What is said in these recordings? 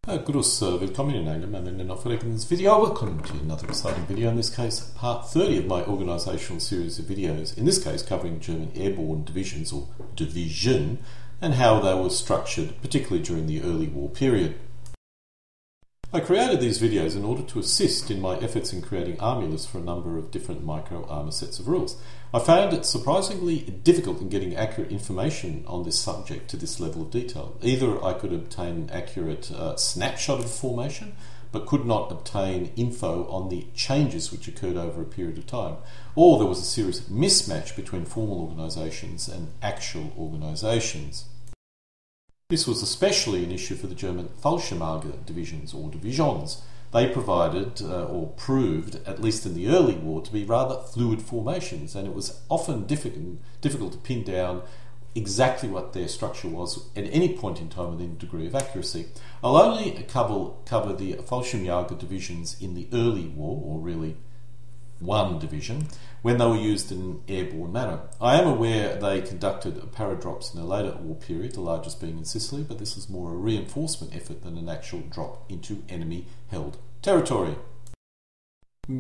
Grüß, willkommen in einem Another video. Welcome to another exciting video, in this case part 30 of my organisational series of videos, in this case covering German airborne divisions or division and how they were structured, particularly during the early war period. I created these videos in order to assist in my efforts in creating army lists for a number of different micro-armour sets of rules. I found it surprisingly difficult in getting accurate information on this subject to this level of detail. Either I could obtain an accurate snapshot of the formation, but could not obtain info on the changes which occurred over a period of time, or there was a serious mismatch between formal organisations and actual organisations. This was especially an issue for the German Fallschirmjäger divisions or divisions. They provided or proved, at least in the early war, to be rather fluid formations, and it was often difficult to pin down exactly what their structure was at any point in time within a degree of accuracy. I'll only cover the Fallschirmjäger divisions in the early war, or really one division, when they were used in an airborne manner. I am aware they conducted paradrops in a later war period, the largest being in Sicily, but this was more a reinforcement effort than an actual drop into enemy-held territory.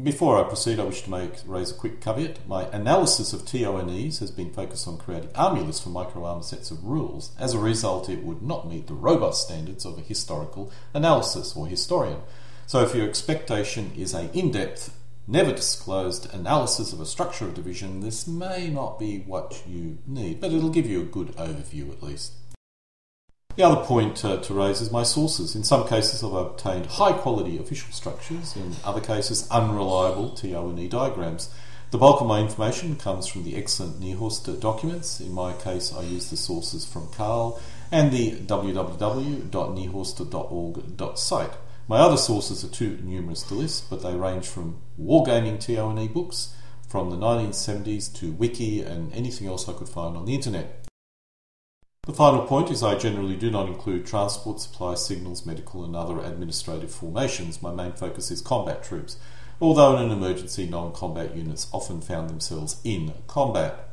Before I proceed, I wish to raise a quick caveat. My analysis of TONEs has been focused on creating army lists for micro-armour sets of rules. As a result, it would not meet the robust standards of a historical analysis or historian. So if your expectation is an in-depth, never disclosed analysis of a structure of division, this may not be what you need, but it'll give you a good overview at least. The other point to raise is my sources. In some cases I've obtained high quality official structures, in other cases unreliable TONE diagrams. The bulk of my information comes from the excellent Niehorst documents. In my case I use the sources from Karl and the www.niehorst.org site. My other sources are too numerous to list, but they range from wargaming TONE books from the 1970s to wiki and anything else I could find on the internet. The final point is I generally do not include transport, supply, signals, medical and other administrative formations. My main focus is combat troops, although in an emergency non-combat units often found themselves in combat.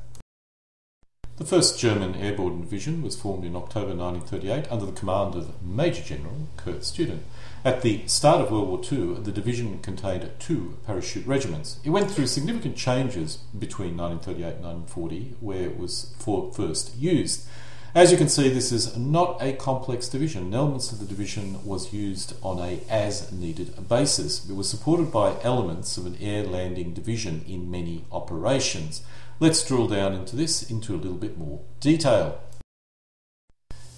The 1st German Airborne Division was formed in October 1938 under the command of Major General Kurt Student. At the start of World War II, the division contained 2 parachute regiments. It went through significant changes between 1938 and 1940, where it was first used. As you can see, this is not a complex division. Elements of the division was used on a as-needed basis. It was supported by elements of an air landing division in many operations. Let's drill down into this into a little bit more detail.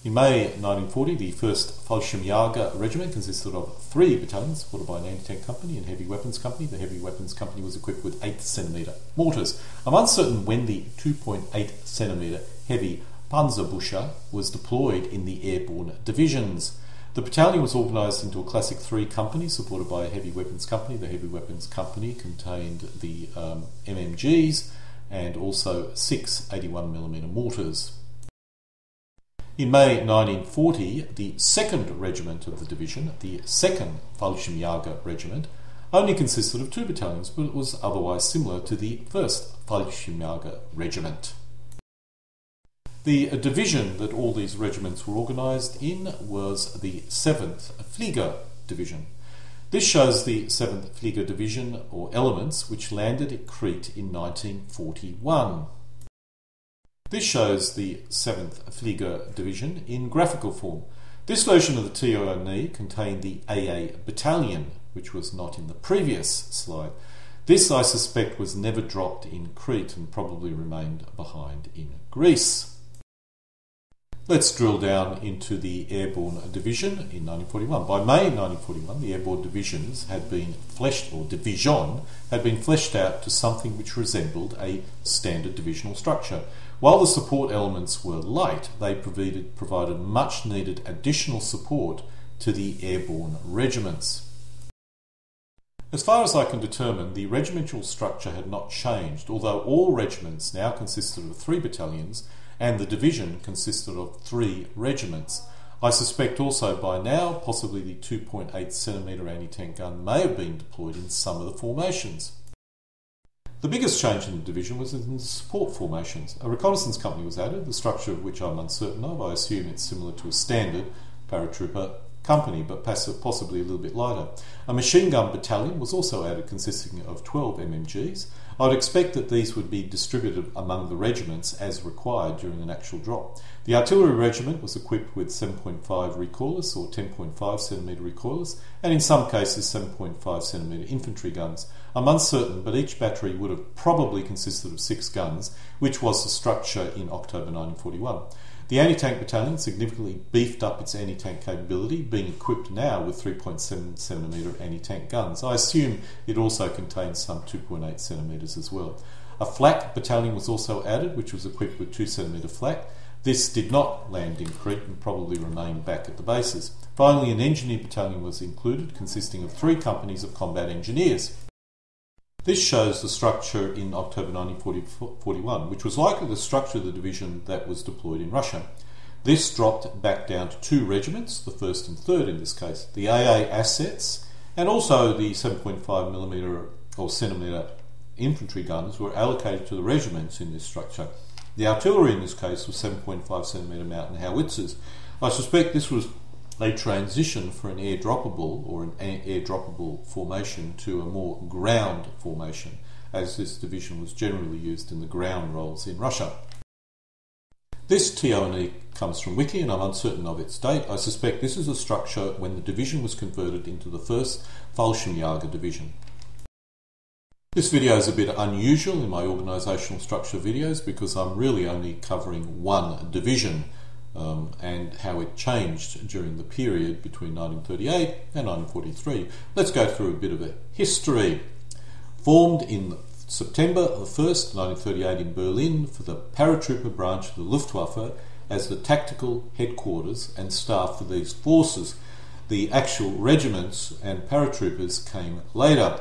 In May 1940, the 1st Fallschirmjäger Regiment consisted of 3 battalions supported by an anti-tank company and heavy weapons company. The heavy weapons company was equipped with 8cm mortars. I'm uncertain when the 2.8cm heavy Panzerbuscher was deployed in the airborne divisions. The battalion was organised into a classic 3 company supported by a heavy weapons company. The heavy weapons company contained the MMGs and also 6 81mm mortars. In May 1940, the 2nd Regiment of the division, the 2nd Fallschirmjäger Regiment, only consisted of 2 battalions, but it was otherwise similar to the 1st Fallschirmjäger Regiment. The division that all these regiments were organised in was the 7th Flieger Division. This shows the 7th Flieger Division, or elements, which landed at Crete in 1941. This shows the 7th Flieger Division in graphical form. This version of the TONE contained the AA Battalion, which was not in the previous slide. This, I suspect, was never dropped in Crete and probably remained behind in Greece. Let's drill down into the Airborne Division in 1941. By May 1941, the Airborne Divisions had been fleshed out to something which resembled a standard divisional structure. While the support elements were light, they provided much needed additional support to the airborne regiments. As far as I can determine, the regimental structure had not changed, although all regiments now consisted of 3 battalions and the division consisted of 3 regiments. I suspect also by now, possibly the 2.8cm anti-tank gun may have been deployed in some of the formations. The biggest change in the division was in the support formations. A reconnaissance company was added, the structure of which I'm uncertain of. I assume it's similar to a standard paratrooper company, but possibly a little bit lighter. A machine gun battalion was also added, consisting of 12 MMGs. I would expect that these would be distributed among the regiments as required during an actual drop. The artillery regiment was equipped with 7.5 recoilless or 10.5cm recoilless, and in some cases 7.5cm infantry guns. I'm uncertain, but each battery would have probably consisted of 6 guns, which was the structure in October 1941. The anti-tank battalion significantly beefed up its anti-tank capability, being equipped now with 3.7cm anti-tank guns. I assume it also contains some 2.8cm as well. A flak battalion was also added, which was equipped with 2cm flak. This did not land in Crete and probably remained back at the bases. Finally, an engineer battalion was included, consisting of 3 companies of combat engineers. This shows the structure in October 1941, which was likely the structure of the division that was deployed in Russia. This dropped back down to 2 regiments, the 1st and 3rd in this case. The AA assets and also the 7.5mm or centimetre infantry guns were allocated to the regiments in this structure. The artillery in this case was 7.5cm mountain howitzers. I suspect this was a transition for an air-droppable or an air-droppable formation to a more ground formation, as this division was generally used in the ground roles in Russia. This TIEL comes from Wiki, and I'm uncertain of its date. I suspect this is a structure when the division was converted into the 1st Fallschirmjäger Division. This video is a bit unusual in my organisational structure videos because I'm really only covering one division and how it changed during the period between 1938 and 1943. Let's go through a bit of a history. Formed in September 1st, 1938 in Berlin for the paratrooper branch of the Luftwaffe as the tactical headquarters and staff for these forces. The actual regiments and paratroopers came later.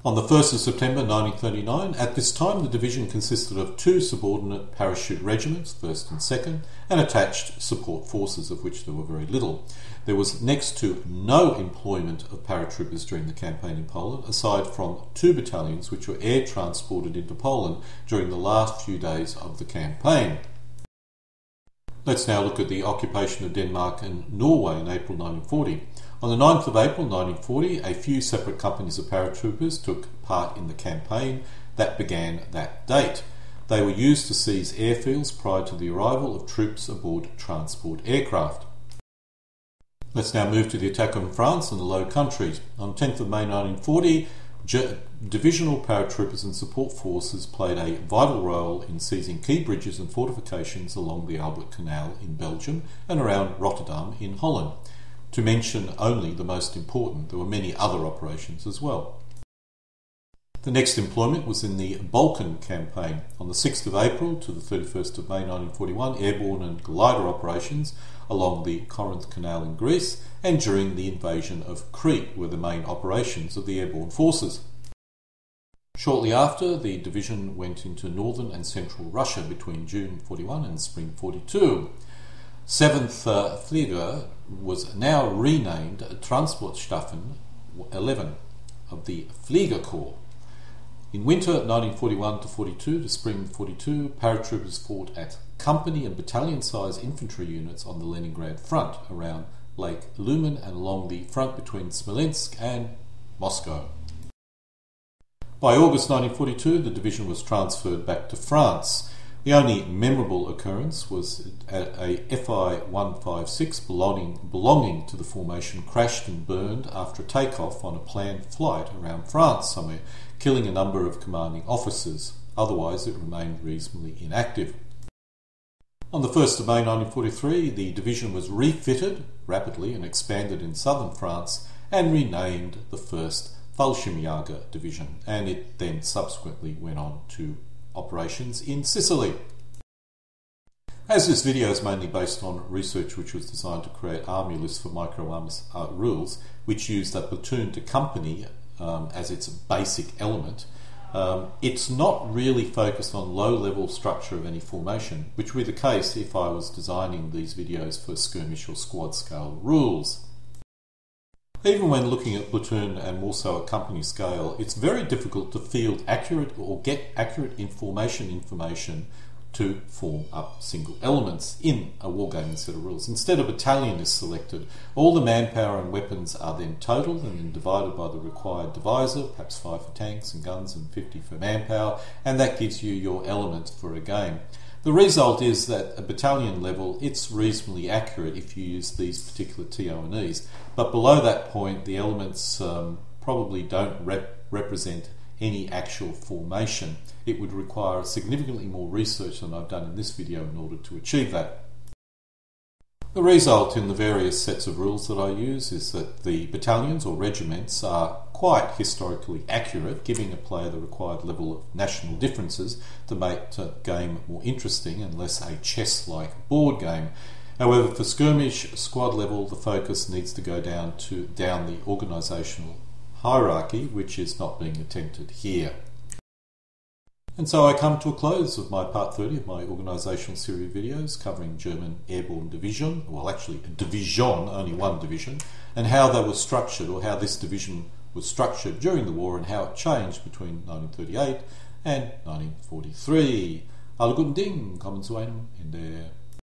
On the 1st of September 1939, at this time the division consisted of 2 subordinate parachute regiments, 1st and 2nd, and attached support forces, of which there were very little. There was next to no employment of paratroopers during the campaign in Poland, aside from 2 battalions which were air transported into Poland during the last few days of the campaign. Let's now look at the occupation of Denmark and Norway in April 1940. On the 9th of April 1940, a few separate companies of paratroopers took part in the campaign that began that date. They were used to seize airfields prior to the arrival of troops aboard transport aircraft. Let's now move to the attack on France and the Low Countries. On 10th of May 1940, divisional paratroopers and support forces played a vital role in seizing key bridges and fortifications along the Albert Canal in Belgium and around Rotterdam in Holland. To mention only the most important, there were many other operations as well. The next employment was in the Balkan campaign. On the 6th of April to the 31st of May 1941, airborne and glider operations along the Corinth Canal in Greece, and during the invasion of Crete were the main operations of the airborne forces. Shortly after, the division went into northern and central Russia between June 41 and spring 42. 7th Flieger was now renamed Transportstaffen 11 of the Flieger Corps. In winter 1941-42 to spring 42, paratroopers fought at company and battalion-sized infantry units on the Leningrad front around Lake Lumen and along the front between Smolensk and Moscow. By August 1942, the division was transferred back to France. The only memorable occurrence was a Fi-156 belonging to the formation crashed and burned after a takeoff on a planned flight around France somewhere, killing a number of commanding officers. Otherwise, it remained reasonably inactive. On the 1st of May 1943, the division was refitted rapidly and expanded in southern France and renamed the 1st Fallschirmjäger Division, and it then subsequently went on to operations in Sicily. As this video is mainly based on research which was designed to create army lists for microarms rules, which used a platoon to company as its basic element, it's not really focused on low-level structure of any formation, which would be the case if I was designing these videos for skirmish or squad scale rules. Even when looking at platoon and more so at company scale, it's very difficult to field accurate or get accurate information to form up single elements in a wargaming set of rules. Instead, a battalion is selected. All the manpower and weapons are then totaled and then divided by the required divisor, perhaps 5 for tanks and guns and 50 for manpower, and that gives you your element for a game. The result is that at battalion level, it's reasonably accurate if you use these particular TONEs, but below that point, the elements probably don't represent any actual formation. It would require significantly more research than I've done in this video in order to achieve that. The result in the various sets of rules that I use is that the battalions or regiments are quite historically accurate, giving a player the required level of national differences to make the game more interesting and less a chess-like board game. However, for skirmish squad level, the focus needs to go down the organisational hierarchy, which is not being attempted here. And so I come to a close of my part 30 of my organisational series of videos covering German Airborne Division, well actually a division, only one division, and how they were structured, or how this division was structured during the war and how it changed between 1938 and 1943. Alle guten Dinge kommen zu einem Ende.